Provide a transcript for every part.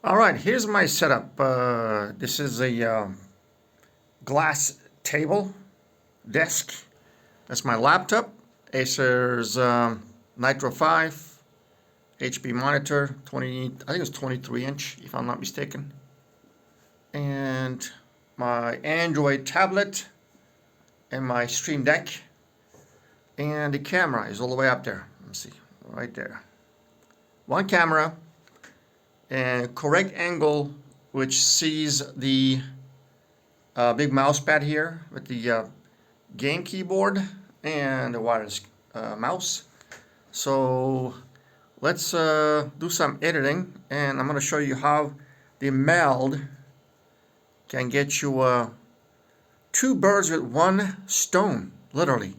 All right, here's my setup. This is a glass table desk. That's my laptop. Acer's Nitro 5 HP monitor, 20. I think it's 23 inch, if I'm not mistaken. And my Android tablet and my Stream Deck. And the camera is all the way up there. Let me see, right there. One camera and correct angle, which sees the big mouse pad here with the game keyboard and the wireless mouse. So let's do some editing, and I'm going to show you how the Meld can get you two birds with one stone, literally.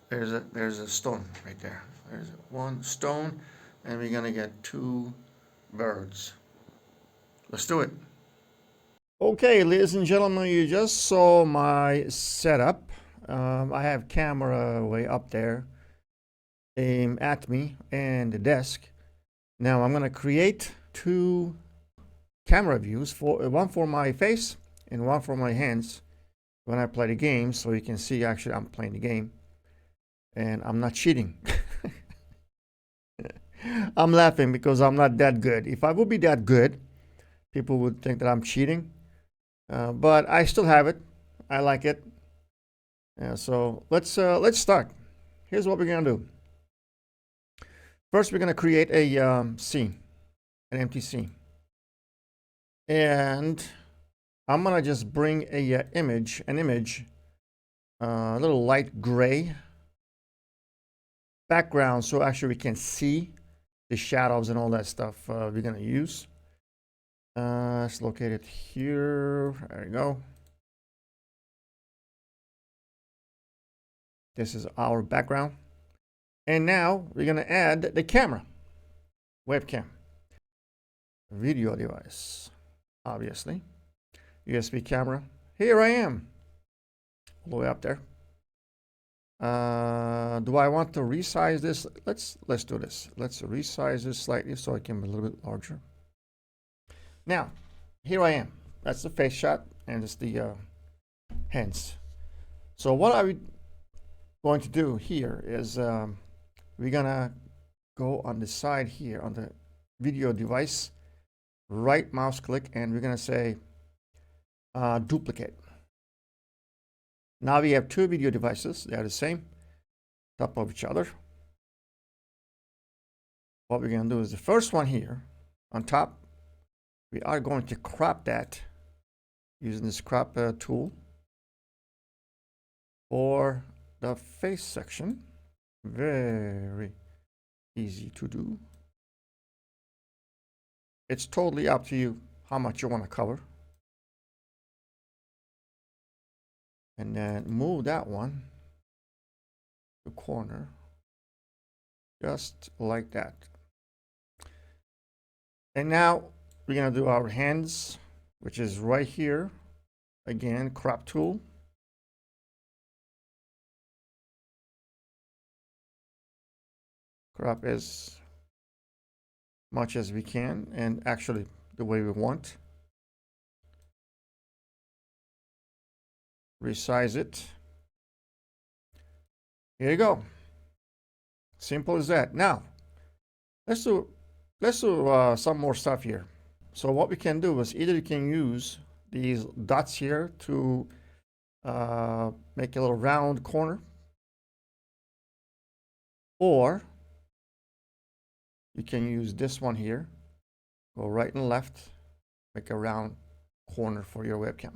there's a stone right there. There's one stone, and we're going to get two birds. Let's do it. Okay, ladies and gentlemen, you just saw my setup. I have camera way up there, aim at me and the desk. Now I'm gonna create two camera views, for one for my face and one for my hands when I play the game, so you can see actually I'm playing the game and I'm not cheating. I'm laughing because I'm not that good. If I would be that good, people would think that I'm cheating. But I still have it. I like it. So let's start. Here's what we're gonna do. First, we're gonna create a scene, an empty scene, and I'm gonna just bring a image, a little light gray background, so actually we can see the shadows and all that stuff we're gonna use. Let's locate it here. There we go. This is our background. And now we're going to add the camera, webcam, video device, obviously, USB camera. Here I am, all the way up there. Do I want to resize this? Let's do this. Let's resize this slightly so it can be a little bit larger. Now, here I am. That's the face shot, and it's the hands. So what are we going to do here is we're gonna go on the side here on the video device, right mouse click, and we're gonna say duplicate. Now we have two video devices. They are the same, top of each other. What we're gonna do is the first one here on top, we are going to crop that using this crop tool for the face section. Very easy to do. It's totally up to you how much you want to cover. And then move that one to corner, just like that. And now we're gonna do our hands, which is right here. Again, crop tool. Crop as much as we can, and actually the way we want. Resize it. Here you go. Simple as that. Now let's do some more stuff here. So what we can do is either you can use these dots here to make a little round corner, or you can use this one here, go right and left, make a round corner for your webcam.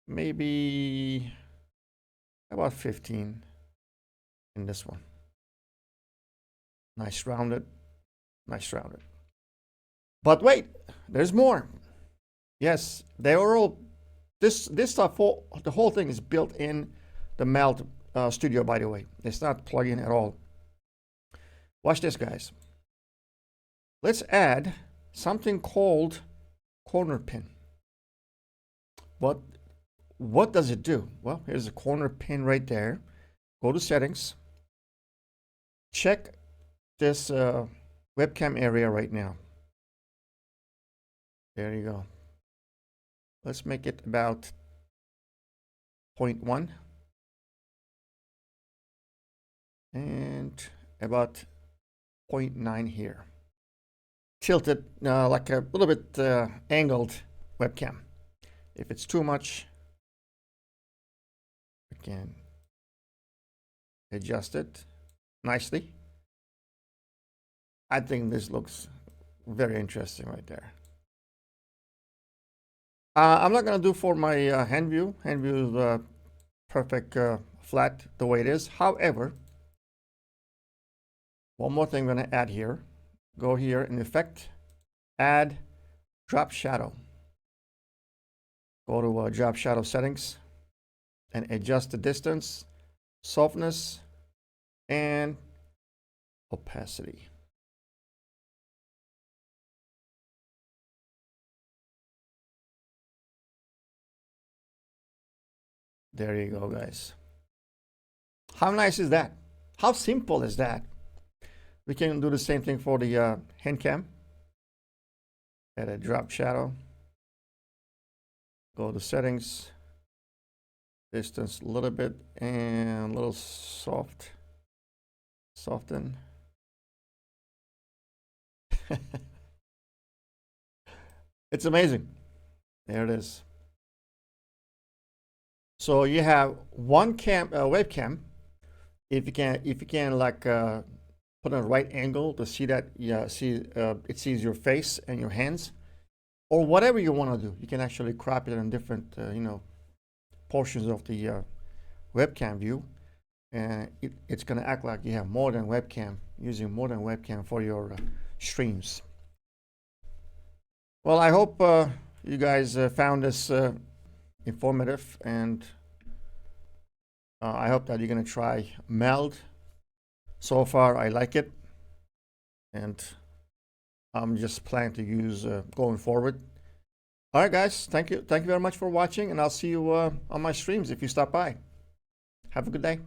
Maybe about 15 in this one. Nice rounded, nice rounded. But wait, there's more. Yes, they are all, this stuff, the whole thing is built in the Meld Studio, by the way. It's not plug-in at all. Watch this, guys. Let's add something called corner pin. What does it do? Well, here's a corner pin right there. Go to settings. Check this webcam area right now. There you go. Let's make it about 0.1 and about 0.9 here. Tilted like a little bit angled webcam. If it's too much, we can adjust it nicely. I think this looks very interesting right there. I'm not going to do for my hand view. Hand view is perfect flat the way it is. However, one more thing I'm going to add here. Go here in Effect, add Drop Shadow. Go to Drop Shadow Settings and adjust the distance, softness, and opacity. There you go, guys. How nice is that? How simple is that? We can do the same thing for the hand cam. Add a drop shadow. Go to settings, distance a little bit, and a little soften. It's amazing. There it is. So you have one webcam. If you can like put on a right angle to see that, it sees your face and your hands, or whatever you want to do. You can actually crop it in different portions of the webcam view, and it's going to act like you have more than webcam, using more than webcam for your streams. Well, I hope you guys found this informative, and I hope that you're going to try Meld. So far, I like it, and I'm just planning to use going forward. All right, guys, thank you very much for watching, and I'll see you on my streams if you stop by. Have a good day.